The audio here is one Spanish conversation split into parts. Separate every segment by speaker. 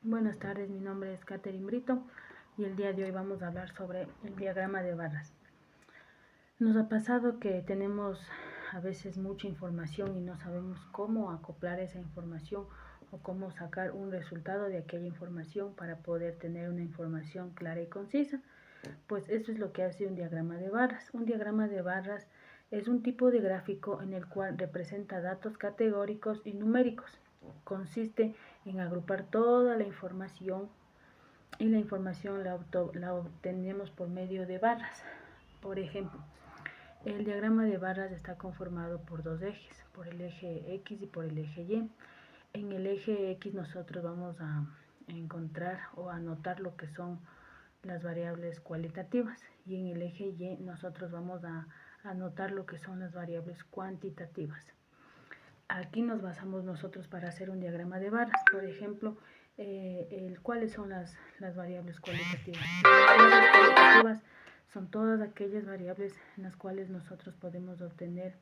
Speaker 1: Buenas tardes, mi nombre es Catherine Brito y el día de hoy vamos a hablar sobre el diagrama de barras. Nos ha pasado que tenemos a veces mucha información y no sabemos cómo acoplar esa información o cómo sacar un resultado de aquella información para poder tener una información clara y concisa. Pues eso es lo que hace un diagrama de barras. Un diagrama de barras es un tipo de gráfico en el cual representa datos categóricos y numéricos. Consiste en agrupar toda la información y la información la obtenemos por medio de barras. Por ejemplo, el diagrama de barras está conformado por dos ejes, por el eje X y por el eje Y. En el eje X nosotros vamos a encontrar o anotar lo que son las variables cualitativas y en el eje Y nosotros vamos a anotar lo que son las variables cuantitativas. Aquí nos basamos nosotros para hacer un diagrama de barras. Por ejemplo, ¿cuáles son las variables cualitativas? Las variables cualitativas son todas aquellas variables en las cuales nosotros podemos obtener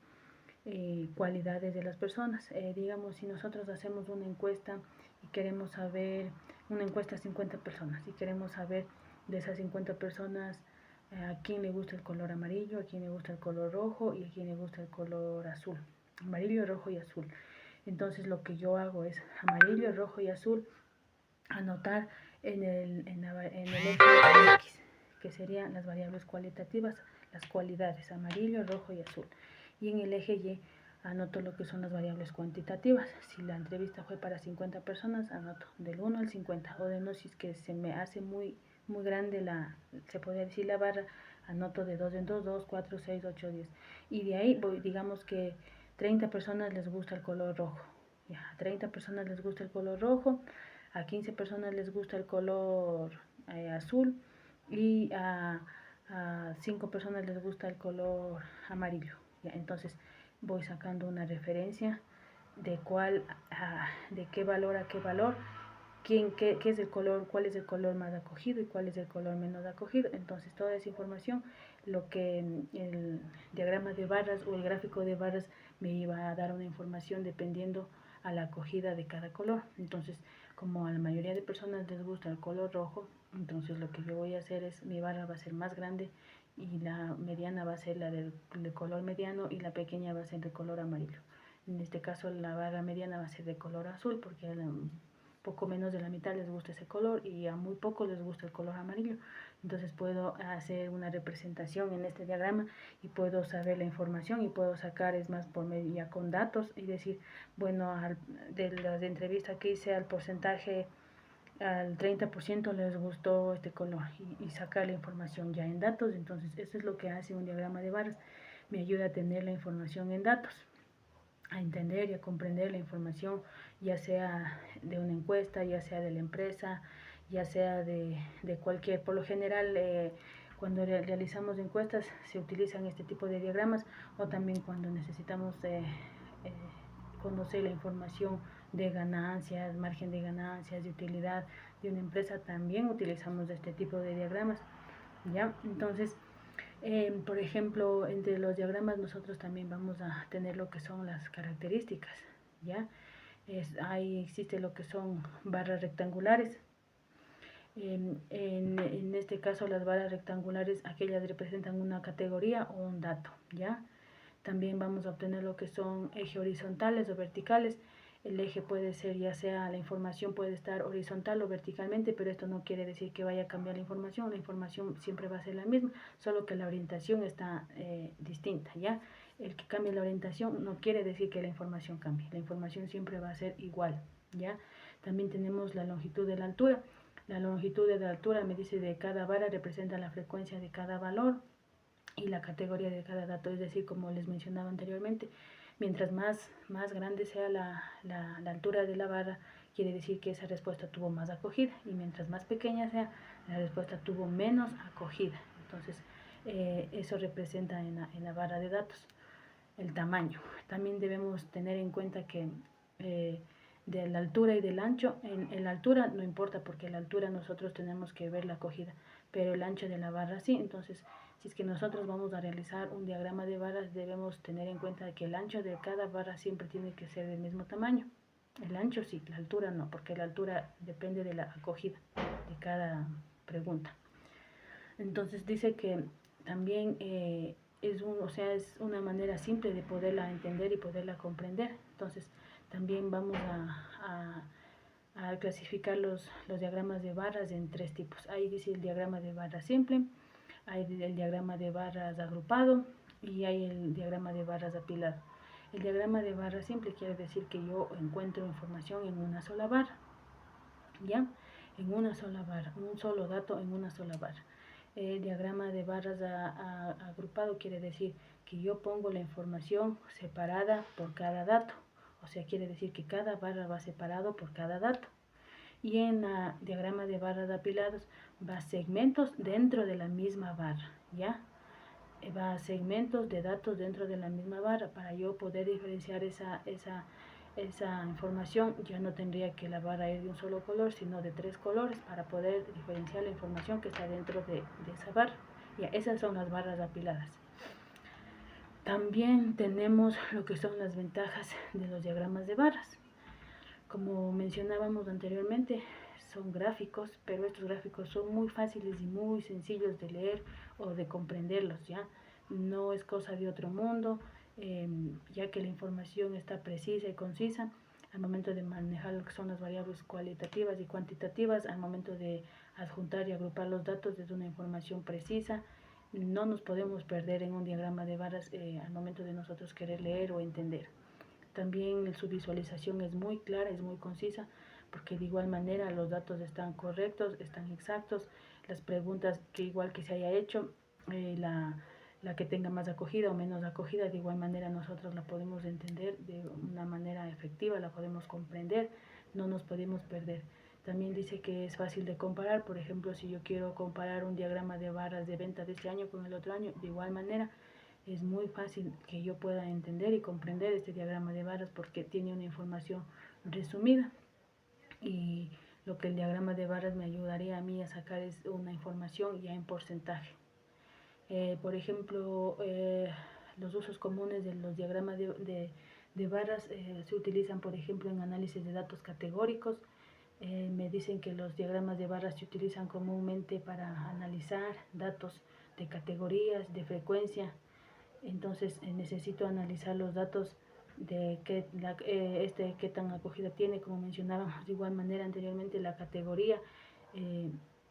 Speaker 1: cualidades de las personas. Digamos, si nosotros hacemos una encuesta y queremos saber, una encuesta a 50 personas, y queremos saber de esas 50 personas a quién le gusta el color amarillo, a quién le gusta el color rojo y a quién le gusta el color azul. Amarillo, rojo y azul. Entonces lo que yo hago es amarillo, rojo y azul, anotar en el eje X, que serían las variables cualitativas, las cualidades, amarillo, rojo y azul. Y en el eje Y anoto lo que son las variables cuantitativas. Si la entrevista fue para 50 personas, anoto del 1 al 50. O de no, si es que se me hace muy grande se podría decir la barra, anoto de 2 en 2, 2, 4, 6, 8, 10. Y de ahí, digamos que 30 personas les gusta el color rojo. Ya, a 30 personas les gusta el color rojo, a 15 personas les gusta el color azul y a 5 personas les gusta el color amarillo. Ya, entonces voy sacando una referencia de de qué valor a qué valor, qué es el color, cuál es el color más acogido y cuál es el color menos acogido. Entonces toda esa información, lo que el diagrama de barras o el gráfico de barras me iba a dar una información dependiendo a la acogida de cada color. Entonces, como a la mayoría de personas les gusta el color rojo, entonces lo que yo voy a hacer es, mi barra va a ser más grande y la mediana va a ser la del color mediano y la pequeña va a ser de color amarillo. En este caso la barra mediana va a ser de color azul porque poco menos de la mitad les gusta ese color y a muy poco les gusta el color amarillo. Entonces puedo hacer una representación en este diagrama y puedo saber la información y puedo sacar, es más, por medio ya con datos y decir, bueno, de las entrevistas que hice al porcentaje, al 30% les gustó este color y sacar la información ya en datos. Entonces eso es lo que hace un diagrama de barras, me ayuda a tener la información en datos, a entender y a comprender la información, ya sea de una encuesta, ya sea de la empresa, ya sea de cualquier, por lo general cuando realizamos encuestas se utilizan este tipo de diagramas, o también cuando necesitamos conocer la información de ganancias, margen de ganancias, de utilidad de una empresa, también utilizamos este tipo de diagramas. ¿Ya? Entonces, por ejemplo, entre los diagramas nosotros también vamos a tener lo que son las características, ¿ya? Ahí existe lo que son barras rectangulares. En este caso las barras rectangulares, aquellas representan una categoría o un dato, ¿ya? También vamos a obtener lo que son ejes horizontales o verticales. El eje puede ser, ya sea la información puede estar horizontal o verticalmente, pero esto no quiere decir que vaya a cambiar la información siempre va a ser la misma, solo que la orientación está distinta, ¿ya? El que cambie la orientación no quiere decir que la información cambie, la información siempre va a ser igual, ¿ya? También tenemos la longitud de la altura. La longitud de la altura me dice de cada vara representa la frecuencia de cada valor y la categoría de cada dato, es decir, como les mencionaba anteriormente, mientras más grande sea la altura de la barra, quiere decir que esa respuesta tuvo más acogida, y mientras más pequeña sea, la respuesta tuvo menos acogida. Entonces, eso representa en la barra de datos el tamaño. También debemos tener en cuenta que de la altura y del ancho, en la altura no importa porque en la altura nosotros tenemos que ver la acogida, pero el ancho de la barra sí. Entonces, si es que nosotros vamos a realizar un diagrama de barras, debemos tener en cuenta que el ancho de cada barra siempre tiene que ser del mismo tamaño. El ancho sí, la altura no, porque la altura depende de la acogida de cada pregunta. Entonces dice que también es una manera simple de poderla entender y poderla comprender. Entonces también vamos a clasificar los diagramas de barras en 3 tipos. Ahí dice el diagrama de barra simple, hay el diagrama de barras agrupado y hay el diagrama de barras apilado. El diagrama de barra simple quiere decir que yo encuentro información en una sola barra, ¿ya? En una sola barra, un solo dato en una sola barra. El diagrama de barras agrupado quiere decir que yo pongo la información separada por cada dato. O sea, quiere decir que cada barra va separado por cada dato. Y en el diagrama de barras apilados va segmentos dentro de la misma barra, ¿ya? Va segmentos de datos dentro de la misma barra. Para yo poder diferenciar esa información, ya no tendría que la barra ir de un solo color, sino de 3 colores para poder diferenciar la información que está dentro de esa barra. Ya, esas son las barras apiladas. También tenemos lo que son las ventajas de los diagramas de barras. Como mencionábamos anteriormente, son gráficos, pero estos gráficos son muy fáciles y muy sencillos de leer o de comprenderlos, ¿ya? No es cosa de otro mundo, ya que la información está precisa y concisa al momento de manejar lo que son las variables cualitativas y cuantitativas, al momento de adjuntar y agrupar los datos desde una información precisa. No nos podemos perder en un diagrama de barras al momento de nosotros querer leer o entender. También su visualización es muy clara, es muy concisa, porque de igual manera los datos están correctos, están exactos. Las preguntas que igual que se haya hecho, la que tenga más acogida o menos acogida, de igual manera nosotros la podemos entender de una manera efectiva, la podemos comprender, no nos podemos perder. También dice que es fácil de comparar. Por ejemplo, si yo quiero comparar un diagrama de barras de venta de este año con el otro año, de igual manera es muy fácil que yo pueda entender y comprender este diagrama de barras porque tiene una información resumida, y lo que el diagrama de barras me ayudaría a mí a sacar es una información ya en porcentaje. Por ejemplo, los usos comunes de los diagramas de barras se utilizan, por ejemplo, en análisis de datos categóricos. Me dicen que los diagramas de barras se utilizan comúnmente para analizar datos de categorías, de frecuencia. Entonces necesito analizar los datos de qué tan acogida tiene, como mencionábamos de igual manera anteriormente, la categoría,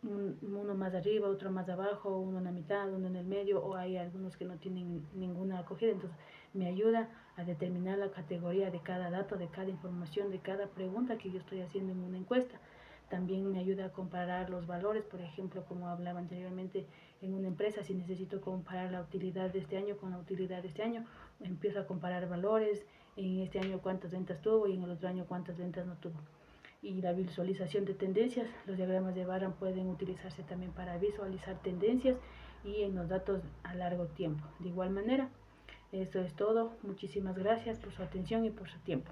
Speaker 1: uno más arriba, otro más abajo, uno en la mitad, uno en el medio, o hay algunos que no tienen ninguna acogida. Entonces me ayuda a determinar la categoría de cada dato, de cada información, de cada pregunta que yo estoy haciendo en una encuesta. También me ayuda a comparar los valores, por ejemplo, como hablaba anteriormente, en una empresa, si necesito comparar la utilidad de este año con la utilidad de este año, empiezo a comparar valores, en este año cuántas ventas tuvo y en el otro año cuántas ventas no tuvo. Y la visualización de tendencias, los diagramas de barra pueden utilizarse también para visualizar tendencias y en los datos a largo tiempo. De igual manera, esto es todo. Muchísimas gracias por su atención y por su tiempo.